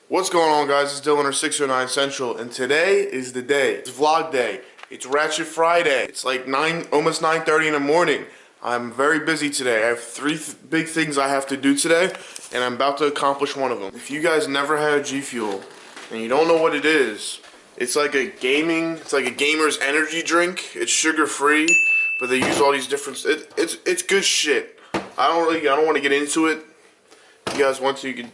What's going on, guys? It's Dylan or 609 Central, and today is the day. It's vlog day. It's Ratchet Friday. It's like almost 9:30 in the morning. I'm very busy today. I have three big things I have to do today, and I'm about to accomplish one of them. If you guys never had G Fuel and you don't know what it is, it's like a gamer's energy drink. It's sugar free, but they use all these different. It's good shit. I don't want to get into it. If you guys want to, you can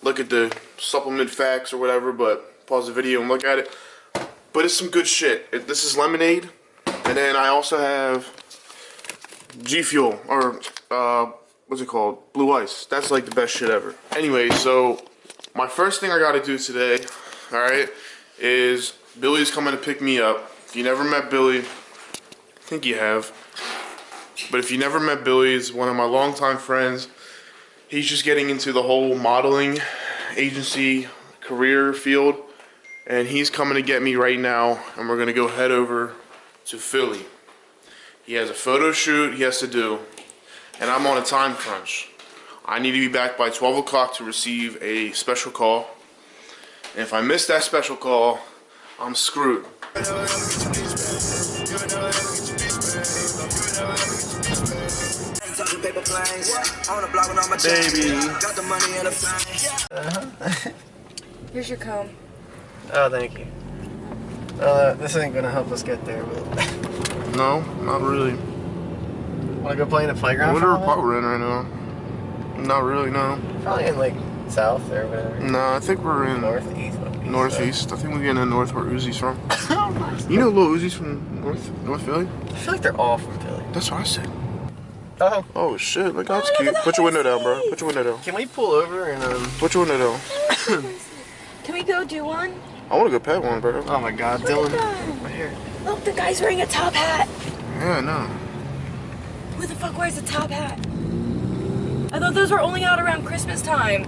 look at the supplement facts or whatever, but pause the video and look at it. But it's some good shit. This is lemonade, and then I also have G Fuel, or what's it called? Blue Ice. That's like the best shit ever. Anyway, so my first thing I gotta do today, alright, is Billy's coming to pick me up. If you never met Billy, I think you have. But if you never met Billy, he's one of my longtime friends. He's just getting into the whole modeling agency career field, and he's coming to get me right now, and we're gonna go head over to Philly. He has a photo shoot he has to do, and I'm on a time crunch. I need to be back by 12 o'clock to receive a special call, and if I miss that special call, I'm screwed. Baby. Here's your comb. Oh, thank you. This ain't gonna help us get there, but... No, not really. Wanna go play in the playground? Whatever part we're in right now. Not really, no. Probably in, like, south or whatever. No, I think we're in... Northeast. Northeast. I think we're getting in north where Uzi's from. Oh, nice. You know Lil Uzi's from North Philly? I feel like they're all from Philly. That's what I said. Oh. Oh shit, look, that's cute. Put your window down, bro. Put your window down. Can we pull over and, Put your window down. Can we go do one? I want to go pet one, bro. Oh my god, Dylan. Right here. Look, the guy's wearing a top hat. Yeah, I know. Who the fuck wears a top hat? I thought those were only out around Christmas time.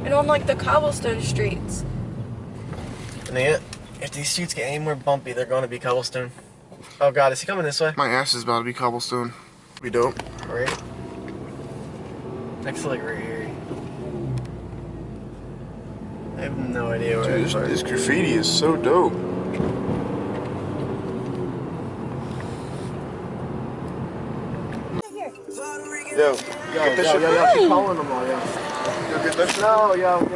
And on like the cobblestone streets. And if these streets get any more bumpy, they're going to be cobblestone. Oh god, is he coming this way? My ass is about to be cobblestone. We don't. Right. Next to like right here. I have no idea where Dude, this graffiti is so dope. Yo, get this shit. Yo, keep calling them all, yo. Yo, get that shit. No, yo.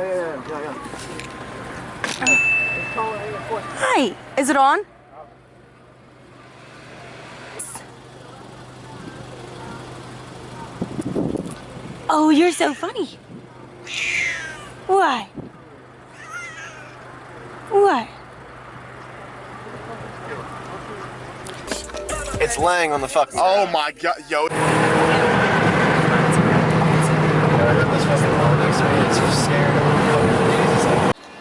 Hi, is it on? Oh, you're so funny. What? What? It's laying on the fucking Oh my god, yo.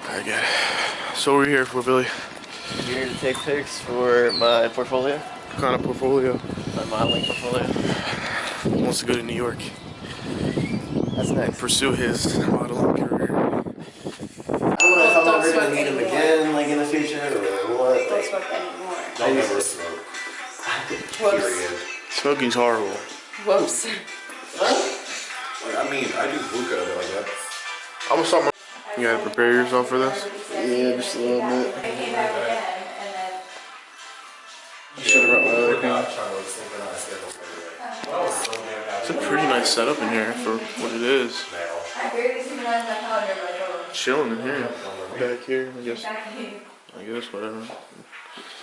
I get it. So we're here for Billy. I'm here to take pics for my portfolio. What kind of portfolio? My modeling portfolio. He wants to go to New York. That's next. Pursue his modeling career. I don't know if I'm ever going to meet him again, like in the future, or what. Don't smoke anymore. Don't ever smoke. Period. Smoking's horrible. Whoops. Like, I mean, I do hookah, but like that. I'm gonna start my. You gotta prepare yourself for this. Yeah, just a little bit. I should have brought my other car. It's a pretty nice setup in here for what it is. Chilling in here. Back here, I guess whatever.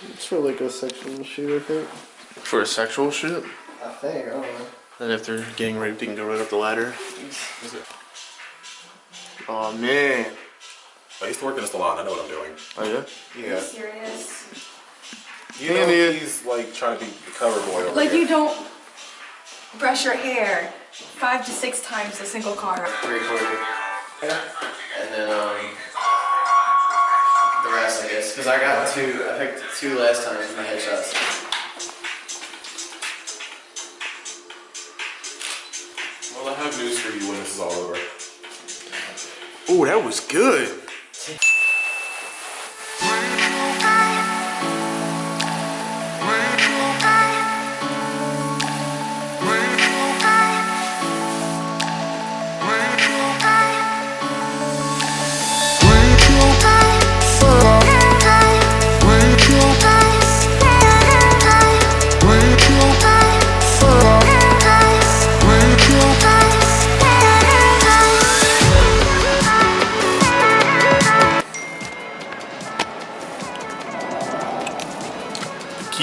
It's for like a sexual shoot, I think. For a sexual shoot? I think, I don't know. And if they're getting ready, they can go right up the ladder. Oh man. I used to work in a salon. I know what I'm doing. Oh yeah? Yeah. Serious? You know he's like trying to be the cover boy over Like here. you don't brush your hair 5 to 6 times a single car. 3/4. Yeah. And then the rest, I guess, because I picked 2 last time for my headshots. Well, I have news for you when this is all over. Oh, that was good.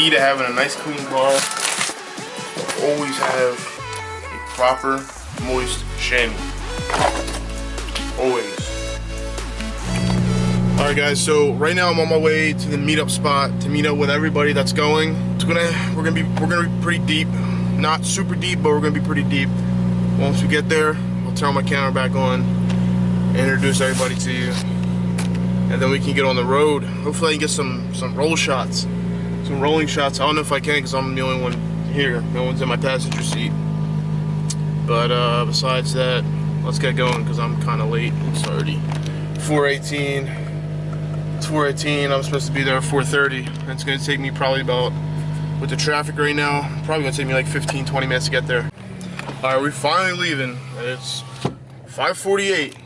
key to having a nice clean car. Always have a proper moist chamois. Always. Alright guys, so right now I'm on my way to the meetup spot to meet up with everybody that's going. We're gonna be pretty deep. Not super deep, but we're gonna be pretty deep. Once we get there, I'll turn my camera back on and introduce everybody to you. And then we can get on the road. Hopefully I can get some roll shots. Some rolling shots. I don't know if I can because I'm the only one here. No one's in my passenger seat. But besides that, let's get going because I'm kind of late. It's already 4:18. It's 4:18. I'm supposed to be there at 4:30. And it's going to take me probably about, with the traffic right now, probably going to take me like 15-20 minutes to get there. Alright, we're finally leaving. It's 5:48.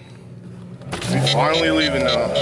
We're finally leaving now.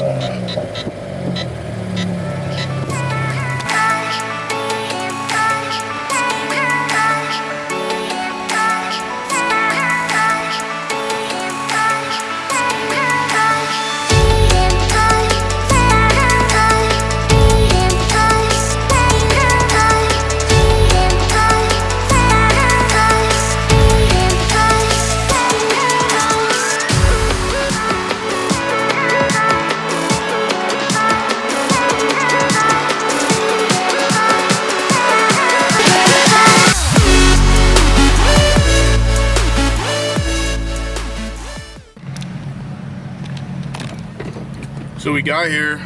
So we got here,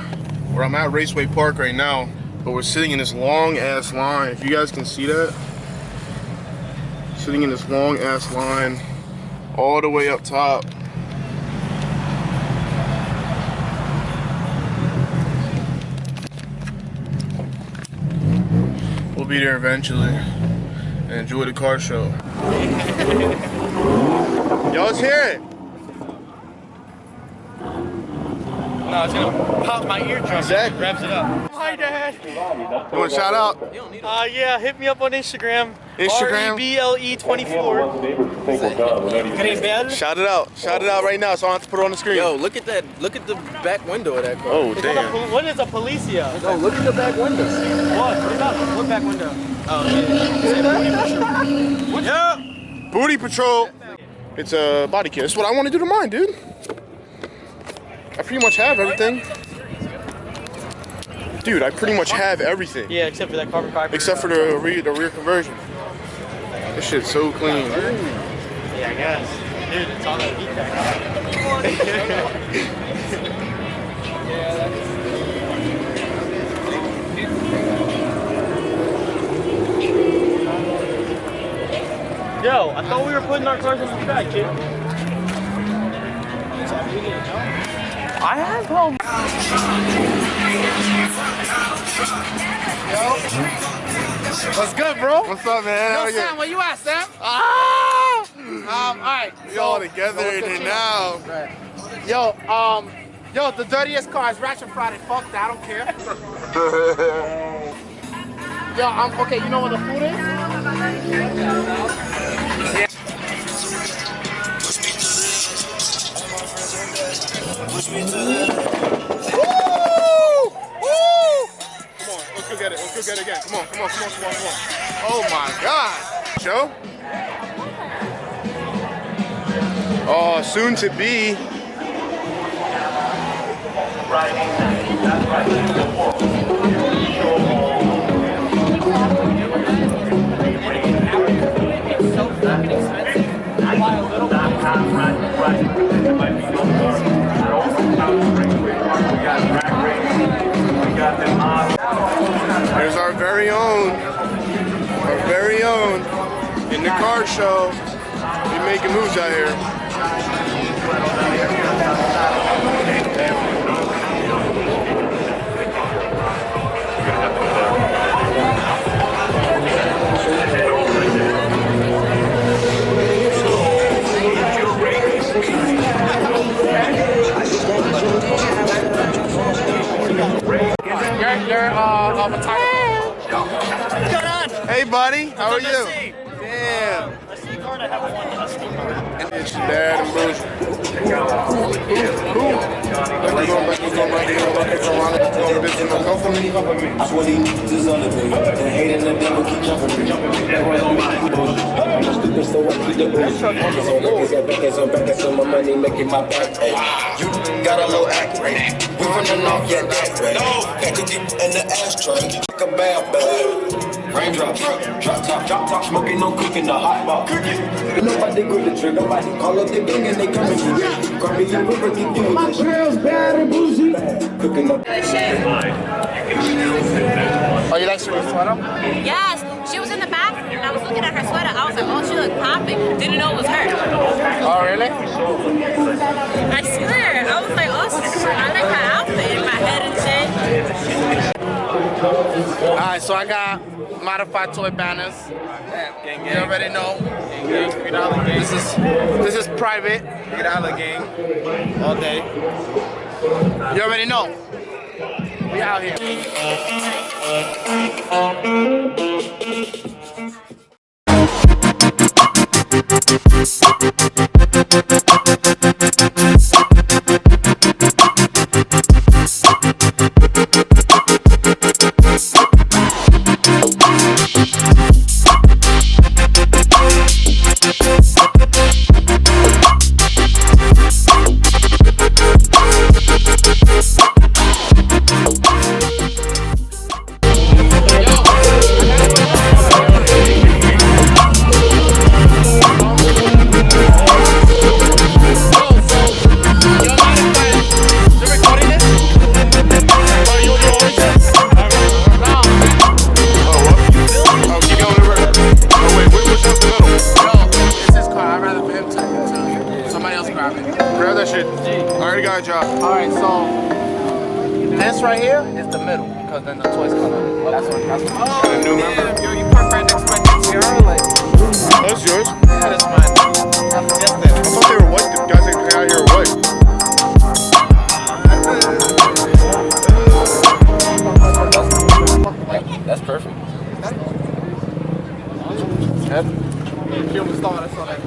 where I'm at Raceway Park right now, but we're sitting in this long ass line. If you guys can see that, sitting in this long ass line, all the way up top. We'll be there eventually, and enjoy the car show. Yo, let's hear it. No, it's gonna pop my eardrum. Exactly. Wraps it up. Hi, Dad. You want a shout out? Yeah, hit me up on Instagram. Instagram? REBLE24. Shout it out. Shout it out right now so I don't have to put it on the screen. Yo, look at that. Look at the back window of that car. Oh, damn. What is a Policia? No, look at the back window. What? What back window? Oh, yeah. Yeah. Booty Patrol. It's a body kit. That's what I want to do to mine, dude. I pretty much have everything. Dude, I pretty much have everything. Yeah, except for that carbon fiber. Except for the rear conversion. This shit's so clean. Yeah, I guess. Dude, it's on the heat pack. Yo, I thought we were putting our cars on the track, kid. I have home. What's good, bro? What's up, man? How are Yo, you? Sam, where you at, Sam? Ah! All right. We all together in here now. Yo, the dirtiest car is Ratchet Friday. Fuck that, I don't care. Yo, okay, you know what the food is? Woo! Woo! Come on, let's go get it. Let's go get it again. Come on. Oh my God. Show? Oh, soon to be. There's our very own in the car show. We making moves out here. Hey, buddy, how are you? Damn. It's your dad and Bruce. Who? I swear these niggas is on the thing. The hate and the devil keep jumping me. I'm stupid, so I keep the bullshit. Back on my money, making my back. You got a low act rate. We running off, yeah, that's right. Pack a deep in the ashtray. Fuck a bad bag. Raindrop, drop top, smoking, no cooking, the hot box. Nobody grip the trigger, nobody call up the gang and they coming to you. Grab me your river, keep doing my girl's bad and bougie. Cooking up. Oh, you like Sweet's sweater? Yes, she was in the bathroom and I was looking at her sweater. I was like, oh, she looked popping. Didn't know it was her. Oh, really? I swear. I was like, oh, I like her outfit in my head and shit. Alright, so I got modified toy banners. You already know. This is private. $8 gang. All day. You already know. We out here. Grab that shit. I already got a job. Alright, so this right here is the middle, because then the toys come out. That's what Got a new member. Yo, you park right next to my GTR, like. That's yours. Yeah, that's mine. I thought they were white. The guys that hang out here are white. That's perfect. She almost thought I saw that.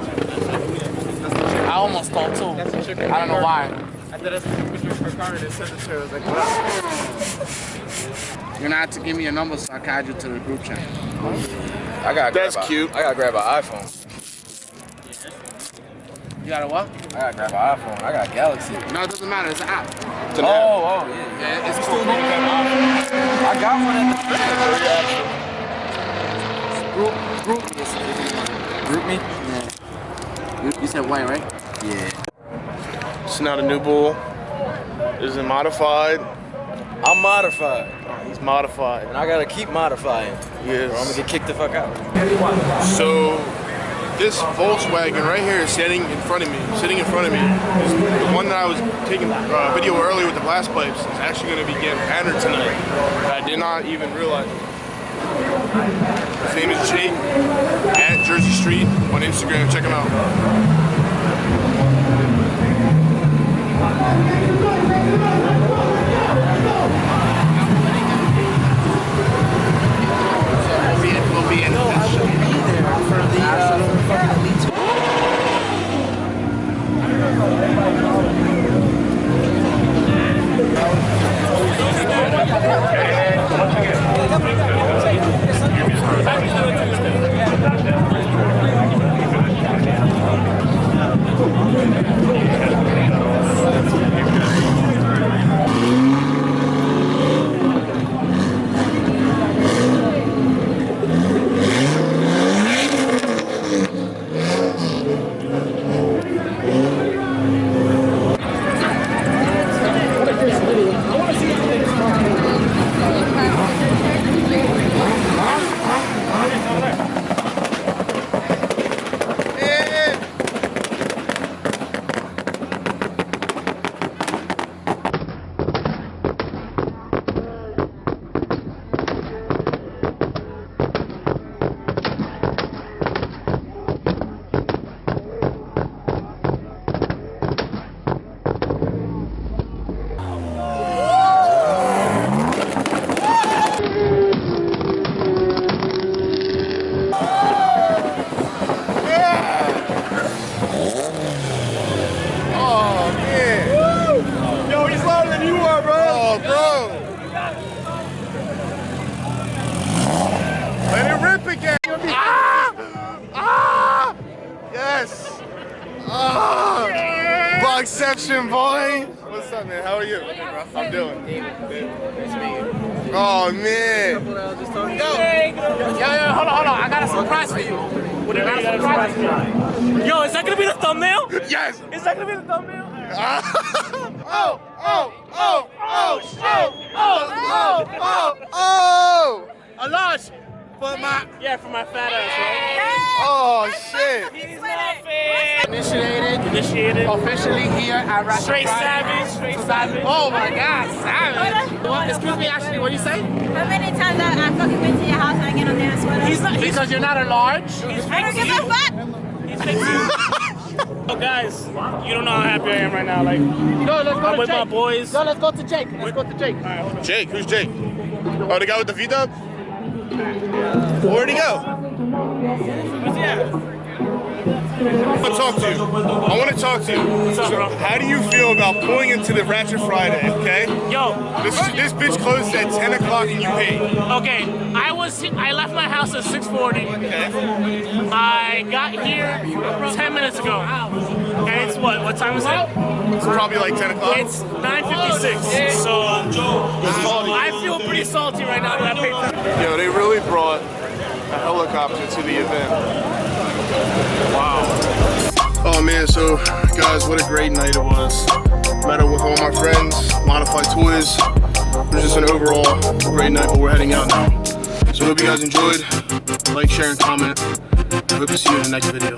I almost thought too. I don't know why. I thought that's the picture of her car and it said this. I was like, what? You're gonna have to give me your number so I can add you to the group chat. That's cute. I gotta grab an iPhone. You got a what? I gotta grab an iPhone. I got a Galaxy. No, it doesn't matter. It's an app. It's an app. Oh, yeah. Yeah, it's Still cool. need to grab an iPhone. I got one at the Group. Group me? Yeah. You said white, right? Yeah. So now the new bull is modified. I'm modified. He's modified. And I gotta keep modifying. Yes. Or I'm gonna get kicked the fuck out. So this Volkswagen right here is sitting in front of me. The one that I was taking a video earlier with the blast pipes is actually going to be getting patterned tonight. I did not even realize. His name is Jake at Jersey Street on Instagram. Check him out. We'll be in this show. Vlogception, boy. What's up, man? How are you? I'm doing. Oh man. Yo, hold on. I got a surprise for you. What do you got a surprise for you? Yo, is that gonna be the thumbnail? Yes. Is that gonna be the thumbnail? Oh. A large for my fat ass, right? Oh shit. Initiated. Officially here at Ratchet. Straight savage. Oh my God, savage. What? Excuse me, actually, what do you say? How many times I fucking been to your house and I get on there and sweater? Because you're not a large. I don't give a fuck. He's fixing you. Oh, guys, you don't know how happy I am right now. Like, I'm with my boys. No, let's go to Jake. Let's go to Jake. All right, hold on. Jake, who's Jake? Oh, the guy with the V-dub? Where'd he go? Where's he at? I want to talk to you. What's up, bro? How do you feel about pulling into the Ratchet Friday, okay? Yo. This bitch closed at 10 o'clock and you paid. Okay, I left my house at 6:40. Okay. I got here 10 minutes ago. And it's what time is it? It's probably like 10 o'clock. It's 9:56. So I feel pretty salty right now that I paid for. Yo, they really brought a helicopter to the event. Wow. Oh man, so guys, what a great night it was. Met up with all my friends, modified toys. It was just an overall great night, but we're heading out now. So I hope you guys enjoyed. Like, share, and comment. I hope to see you in the next video.